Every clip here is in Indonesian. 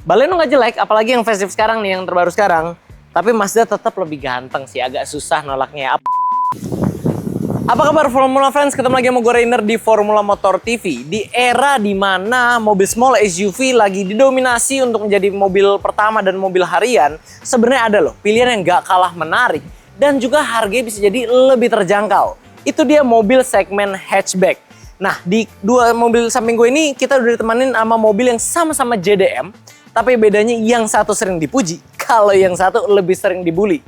Baleno nggak jelek, apalagi yang facelift sekarang nih, yang terbaru sekarang. Tapi Mazda tetap lebih ganteng sih, agak susah nolaknya. Apa kabar Formula Friends? Ketemu lagi sama gue Rainer di Formula Motor TV. Di era dimana mobil small SUV lagi didominasi untuk menjadi mobil pertama dan mobil harian, sebenarnya ada loh pilihan yang gak kalah menarik dan juga harganya bisa jadi lebih terjangkau. Itu dia mobil segmen hatchback. Nah, di dua mobil samping gue ini kita udah ditemanin sama mobil yang sama-sama JDM, tapi bedanya yang satu sering dipuji, kalau yang satu lebih sering dibully.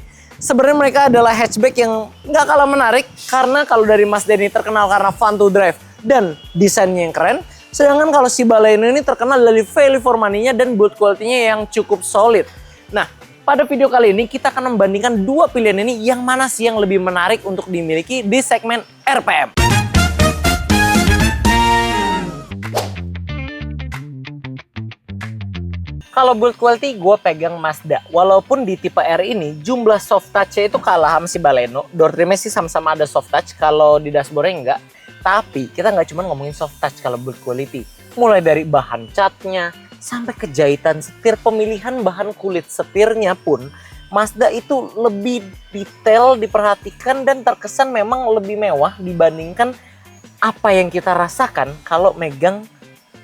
Sebenarnya mereka adalah hatchback yang nggak kalah menarik karena kalau dari Mazda ini terkenal karena fun to drive dan desainnya yang keren. Sedangkan kalau si Baleno ini terkenal dari value for money-nya dan build quality-nya yang cukup solid. Nah, pada video kali ini kita akan membandingkan dua pilihan ini yang mana sih yang lebih menarik untuk dimiliki di segmen RPM. Kalau build quality gue pegang Mazda. Walaupun di tipe R ini jumlah soft touch-nya itu kalah sama si Baleno. Door trim-nya sih sama-sama ada soft touch, kalau di dashboard-nya enggak. Tapi kita nggak cuma ngomongin soft touch kalau build quality. Mulai dari bahan catnya sampai kejahitan setir, pemilihan bahan kulit setirnya pun Mazda itu lebih detail, diperhatikan dan terkesan memang lebih mewah dibandingkan apa yang kita rasakan kalau megang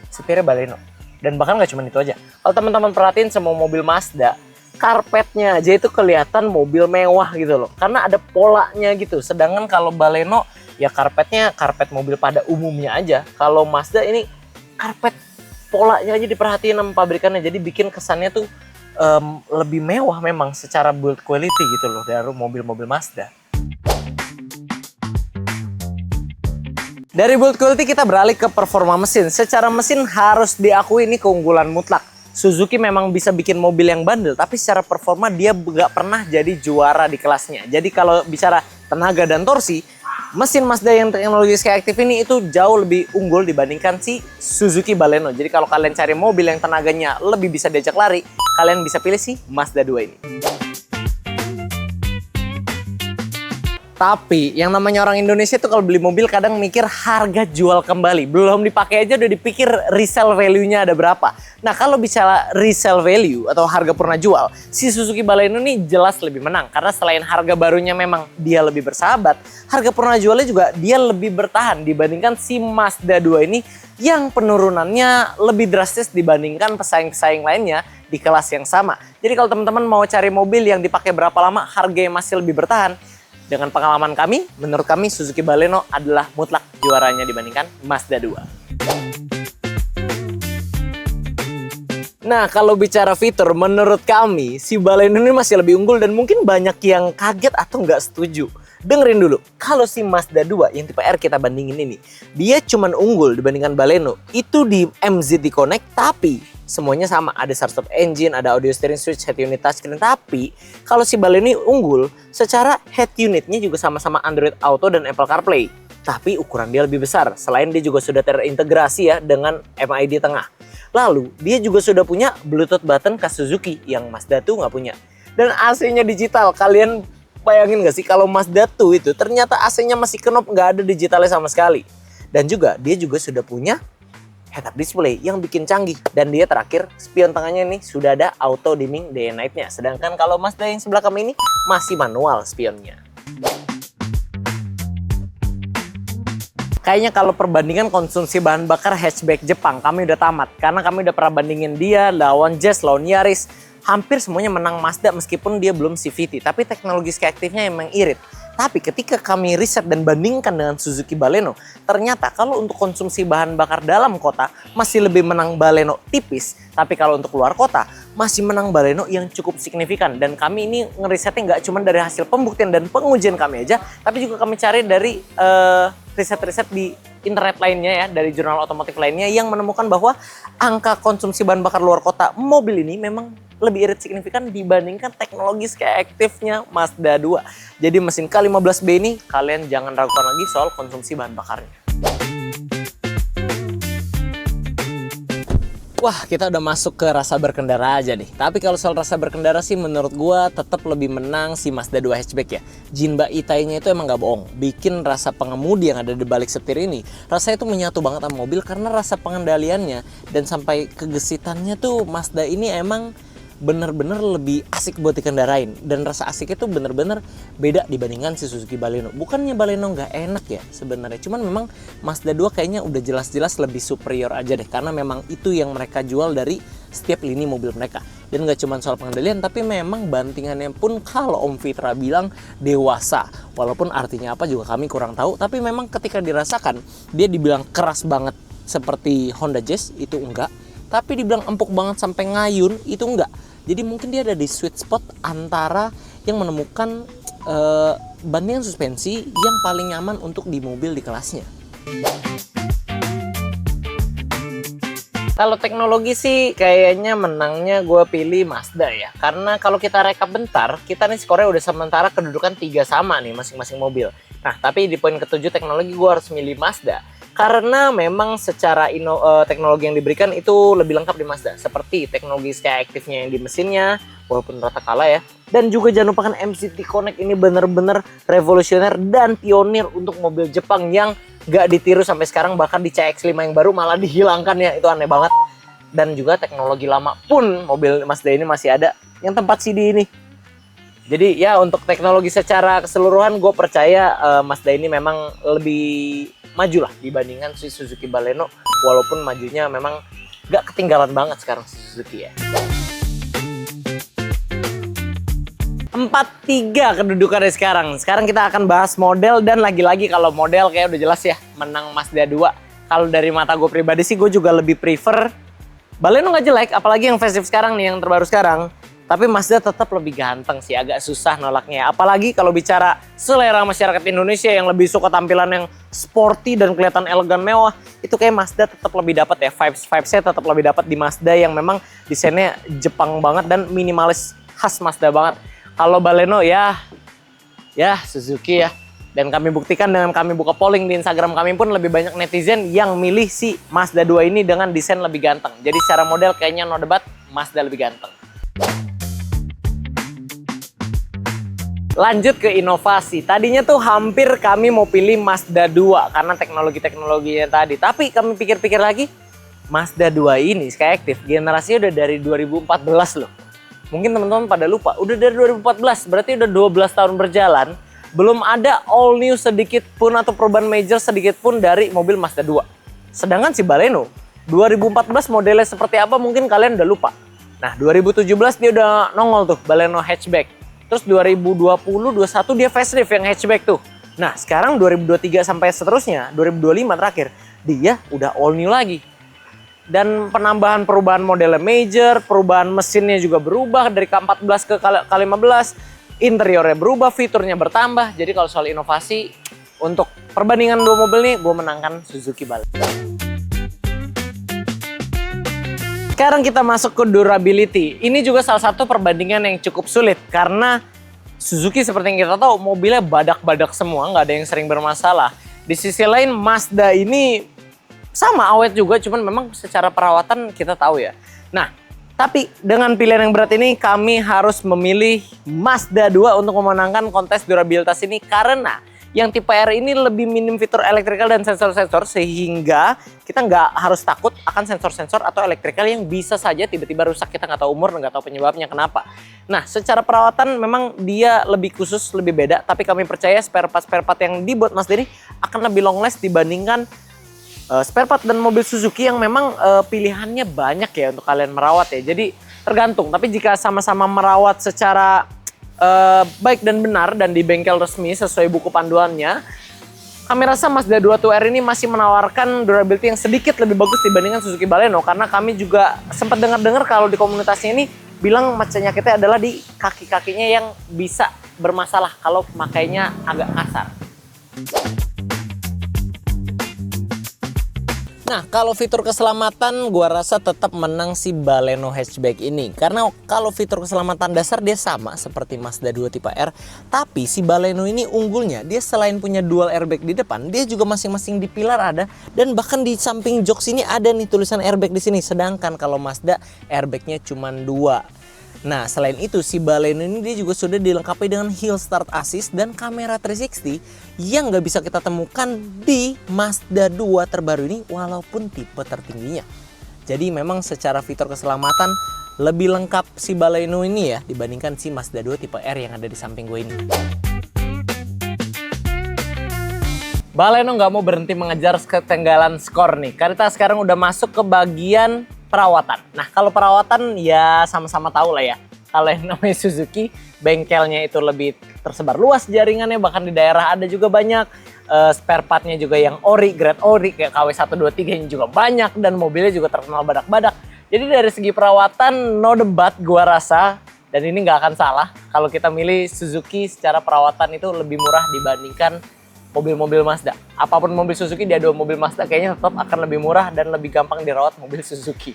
setirnya Baleno. Dan bahkan nggak cuma itu aja. Kalau teman-teman perhatiin semua mobil Mazda, karpetnya aja itu kelihatan mobil mewah gitu loh. Karena ada polanya gitu. Sedangkan kalau Baleno ya karpetnya karpet mobil pada umumnya aja. Kalau Mazda ini karpet polanya aja diperhatiin sama pabrikannya. Jadi bikin kesannya tuh lebih mewah memang secara build quality gitu loh dari mobil-mobil Mazda. Dari build quality kita beralih ke performa mesin. Secara mesin harus diakui ini keunggulan mutlak. Suzuki memang bisa bikin mobil yang bandel, tapi secara performa dia nggak pernah jadi juara di kelasnya. Jadi kalau bicara tenaga dan torsi, mesin Mazda yang teknologi Skyactiv ini itu jauh lebih unggul dibandingkan si Suzuki Baleno. Jadi kalau kalian cari mobil yang tenaganya lebih bisa diajak lari, kalian bisa pilih si Mazda 2 ini. Tapi yang namanya orang Indonesia itu kalau beli mobil kadang mikir harga jual kembali. Belum dipakai aja udah dipikir resale value-nya ada berapa. Nah kalau bicara resale value atau harga purna jual, si Suzuki Baleno ini jelas lebih menang. Karena selain harga barunya memang dia lebih bersahabat, harga purna jualnya juga dia lebih bertahan dibandingkan si Mazda 2 ini yang penurunannya lebih drastis dibandingkan pesaing-pesaing lainnya di kelas yang sama. Jadi kalau teman-teman mau cari mobil yang dipakai berapa lama, harganya masih lebih bertahan. Dengan pengalaman kami, menurut kami Suzuki Baleno adalah mutlak juaranya dibandingkan Mazda 2. Nah, kalau bicara fitur, menurut kami si Baleno ini masih lebih unggul dan mungkin banyak yang kaget atau nggak setuju. Dengerin dulu, kalau si Mazda 2 yang tipe R kita bandingin ini, dia cuman unggul dibandingkan Baleno. Itu di MZD Connect, tapi semuanya sama. Ada start-stop engine, ada audio steering switch, head unit touchscreen. Tapi kalau si Baleno ini unggul, secara head unitnya juga sama-sama Android Auto dan Apple CarPlay. Tapi ukuran dia lebih besar. Selain dia juga sudah terintegrasi ya dengan MID tengah. Lalu dia juga sudah punya Bluetooth button khas Suzuki yang Mazda 2 nggak punya. Dan AC-nya digital. Kalian bayangin nggak sih kalau Mazda 2 itu ternyata AC-nya masih knob, nggak ada digitalnya sama sekali. Dan juga dia juga sudah punya head-up display yang bikin canggih. Dan dia terakhir, spion tengahnya ini sudah ada auto dimming day and night-nya. Sedangkan kalau Mazda yang sebelah kami ini masih manual spionnya. Kayaknya kalau perbandingan konsumsi bahan bakar hatchback Jepang, kami udah tamat. Karena kami udah pernah bandingin dia lawan Jazz, lawan Yaris. Hampir semuanya menang Mazda meskipun dia belum CVT. Tapi teknologi Skyactiv-nya emang irit. Tapi ketika kami riset dan bandingkan dengan Suzuki Baleno, ternyata kalau untuk konsumsi bahan bakar dalam kota masih lebih menang Baleno tipis. Tapi kalau untuk luar kota masih menang Baleno yang cukup signifikan. Dan kami ini ngerisetnya nggak cuma dari hasil pembuktian dan pengujian kami aja, tapi juga kami cari dari riset-riset di internet lainnya ya, dari jurnal otomotif lainnya yang menemukan bahwa angka konsumsi bahan bakar luar kota mobil ini memang lebih irit signifikan dibandingkan teknologi Skyactiv-nya Mazda 2. Jadi mesin K15B ini kalian jangan ragukan lagi soal konsumsi bahan bakarnya. Wah, kita udah masuk ke rasa berkendara aja nih. Tapi kalau soal rasa berkendara sih menurut gua tetap lebih menang si Mazda 2 hatchback ya. Jinba Itai-nya itu emang gak bohong. Bikin rasa pengemudi yang ada di balik setir ini, rasanya itu menyatu banget sama mobil karena rasa pengendaliannya dan sampai kegesitannya tuh Mazda ini emang bener-bener lebih asik buat dikendarain. Dan rasa asiknya tuh bener-bener beda dibandingkan si Suzuki Baleno. Bukannya Baleno nggak enak ya sebenarnya, cuman memang Mazda 2 kayaknya udah jelas-jelas lebih superior aja deh, karena memang itu yang mereka jual dari setiap lini mobil mereka. Dan nggak cuma soal pengendalian, tapi memang bantingannya pun kalau Om Fitra bilang dewasa. Walaupun artinya apa juga kami kurang tahu, tapi memang ketika dirasakan dia dibilang keras banget seperti Honda Jazz itu enggak, tapi dibilang empuk banget sampai ngayun itu enggak. Jadi mungkin dia ada di sweet spot antara yang menemukan bandingan suspensi yang paling nyaman untuk di mobil di kelasnya. Kalau teknologi sih kayaknya menangnya gue pilih Mazda ya. Karena kalau kita rekap bentar, kita nih skornya udah sementara kedudukan 3 sama nih masing-masing mobil. Nah, tapi di poin ketujuh teknologi gue harus milih Mazda. Karena memang secara teknologi yang diberikan itu lebih lengkap di Mazda. Seperti teknologi sky active-nya yang di mesinnya, walaupun rata kalah ya. Dan juga jangan lupakan MCT Connect ini bener-bener revolusioner dan pionir untuk mobil Jepang yang gak ditiru sampai sekarang. Bahkan di CX-5 yang baru malah dihilangkan ya, itu aneh banget. Dan juga teknologi lama pun mobil Mazda ini masih ada yang tempat CD ini. Jadi ya untuk teknologi secara keseluruhan gue percaya Mazda ini memang lebih maju lah dibandingkan si Suzuki Baleno, walaupun majunya memang gak ketinggalan banget sekarang si Suzuki ya. 4-3 kedudukannya sekarang. Sekarang kita akan bahas model, dan lagi-lagi kalau model kayak udah jelas ya menang Mazda 2. Kalau dari mata gue pribadi sih gue juga lebih prefer Baleno, nggak jelek, apalagi yang facelift sekarang nih, yang terbaru sekarang. Tapi Mazda tetap lebih ganteng sih, agak susah nolaknya. Apalagi kalau bicara selera masyarakat Indonesia yang lebih suka tampilan yang sporty dan kelihatan elegan mewah, itu kayak Mazda tetap lebih dapat ya. Vibes-nya tetap lebih dapat di Mazda yang memang desainnya Jepang banget dan minimalis khas Mazda banget. Kalau Baleno ya Suzuki ya. Dan kami buktikan dengan kami buka polling di Instagram kami pun lebih banyak netizen yang milih si Mazda 2 ini dengan desain lebih ganteng. Jadi secara model kayaknya no debat, Mazda lebih ganteng. Lanjut ke inovasi. Tadinya tuh hampir kami mau pilih Mazda 2 karena teknologi-teknologinya tadi. Tapi kami pikir-pikir lagi, Mazda 2 ini Skyactiv generasinya udah dari 2014 loh. Mungkin teman-teman pada lupa, udah dari 2014, berarti udah 12 tahun berjalan. Belum ada all new sedikit pun atau perubahan major sedikit pun dari mobil Mazda 2. Sedangkan si Baleno 2014 modelnya seperti apa mungkin kalian udah lupa. Nah 2017 dia udah nongol tuh Baleno hatchback. Terus 2020-21 dia facelift yang hatchback tuh. Nah sekarang 2023 sampai seterusnya 2025 terakhir dia udah all new lagi. Dan penambahan perubahan modelnya major, perubahan mesinnya juga berubah dari K14 ke K15. Interiornya berubah, fiturnya bertambah. Jadi kalau soal inovasi untuk perbandingan dua mobil nih, gue menangkan Suzuki Baleno. Sekarang kita masuk ke durability. Ini juga salah satu perbandingan yang cukup sulit karena Suzuki seperti yang kita tahu mobilnya badak-badak semua, nggak ada yang sering bermasalah. Di sisi lain Mazda ini sama awet juga, cuman memang secara perawatan kita tahu ya. Nah, tapi dengan pilihan yang berat ini kami harus memilih Mazda 2 untuk memenangkan kontes durabilitas ini karena yang tipe R ini lebih minim fitur elektrikal dan sensor-sensor sehingga kita nggak harus takut akan sensor-sensor atau elektrikal yang bisa saja tiba-tiba rusak, kita nggak tahu umur, nggak tahu penyebabnya kenapa. Nah, secara perawatan memang dia lebih khusus, lebih beda, tapi kami percaya spare part yang dibuat Mazda ini akan lebih long last dibandingkan spare part dan mobil Suzuki yang memang pilihannya banyak ya untuk kalian merawat ya. Jadi tergantung, tapi jika sama-sama merawat secara baik dan benar dan di bengkel resmi sesuai buku panduannya, kami rasa Mazda 2 2R ini masih menawarkan durability yang sedikit lebih bagus dibandingkan Suzuki Baleno, karena kami juga sempat dengar-dengar kalau di komunitasnya ini bilang penyakitnya adalah di kaki-kakinya yang bisa bermasalah kalau pemakainya agak kasar. Nah, kalau fitur keselamatan gua rasa tetap menang si Baleno hatchback ini. Karena kalau fitur keselamatan dasar dia sama seperti Mazda 2 tipe R, tapi si Baleno ini unggulnya dia selain punya dual airbag di depan, dia juga masing-masing di pilar ada dan bahkan di samping jok sini ada nih tulisan airbag di sini. Sedangkan kalau Mazda airbagnya cuma 2. Nah, selain itu si Baleno ini dia juga sudah dilengkapi dengan hill start assist dan kamera 360 yang nggak bisa kita temukan di Mazda 2 terbaru ini walaupun tipe tertingginya. Jadi memang secara fitur keselamatan lebih lengkap si Baleno ini ya dibandingkan si Mazda 2 tipe R yang ada di samping gue ini. Baleno nggak mau berhenti mengejar ketinggalan skor nih. Karena kita sekarang udah masuk ke bagian perawatan. Nah, kalau perawatan ya sama-sama tahu lah ya. Kalau yang namanya Suzuki, bengkelnya itu lebih tersebar luas jaringannya, bahkan di daerah ada juga banyak. Spare partnya juga yang ori, grade ori kayak KW123 ini juga banyak dan mobilnya juga terkenal badak-badak. Jadi dari segi perawatan no debat gua rasa, dan ini nggak akan salah kalau kita milih Suzuki secara perawatan itu lebih murah dibandingkan mobil-mobil Mazda. Apapun mobil Suzuki, dia dua mobil Mazda kayaknya tetap akan lebih murah dan lebih gampang dirawat mobil Suzuki.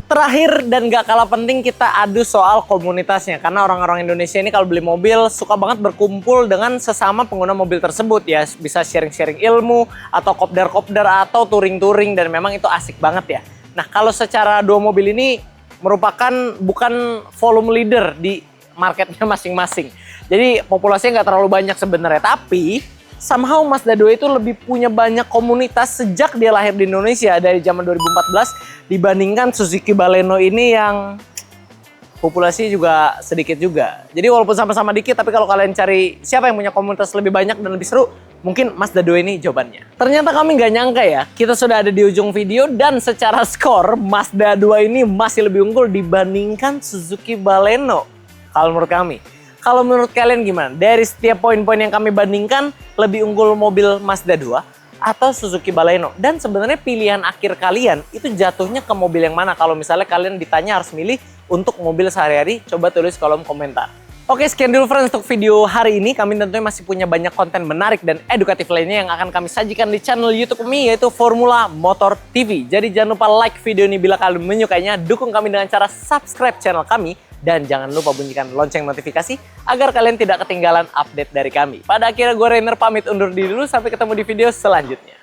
Terakhir dan gak kalah penting kita adu soal komunitasnya. Karena orang-orang Indonesia ini kalau beli mobil suka banget berkumpul dengan sesama pengguna mobil tersebut ya. Bisa sharing-sharing ilmu atau kopdar-kopdar atau touring-touring dan memang itu asik banget ya. Nah, kalau secara dua mobil ini merupakan bukan volume leader di marketnya masing-masing. Jadi populasinya nggak terlalu banyak sebenarnya, tapi somehow Mazda 2 itu lebih punya banyak komunitas sejak dia lahir di Indonesia dari zaman 2014 dibandingkan Suzuki Baleno ini yang populasi juga sedikit juga. Jadi walaupun sama-sama dikit, tapi kalau kalian cari siapa yang punya komunitas lebih banyak dan lebih seru, mungkin Mazda 2 ini jawabannya. Ternyata kami nggak nyangka ya, kita sudah ada di ujung video dan secara skor Mazda 2 ini masih lebih unggul dibandingkan Suzuki Baleno. Kalau menurut kami. Kalau menurut kalian gimana? Dari setiap poin-poin yang kami bandingkan, lebih unggul mobil Mazda 2 atau Suzuki Baleno? Dan sebenarnya pilihan akhir kalian itu jatuhnya ke mobil yang mana? Kalau misalnya kalian ditanya harus milih untuk mobil sehari-hari, coba tulis kolom komentar. Oke, sekian dulu friends untuk video hari ini. Kami tentunya masih punya banyak konten menarik dan edukatif lainnya yang akan kami sajikan di channel YouTube kami, yaitu Formula Motor TV. Jadi jangan lupa like video ini bila kalian menyukainya, dukung kami dengan cara subscribe channel kami, dan jangan lupa bunyikan lonceng notifikasi agar kalian tidak ketinggalan update dari kami. Pada akhirnya gue Rainer pamit undur diri dulu, sampai ketemu di video selanjutnya.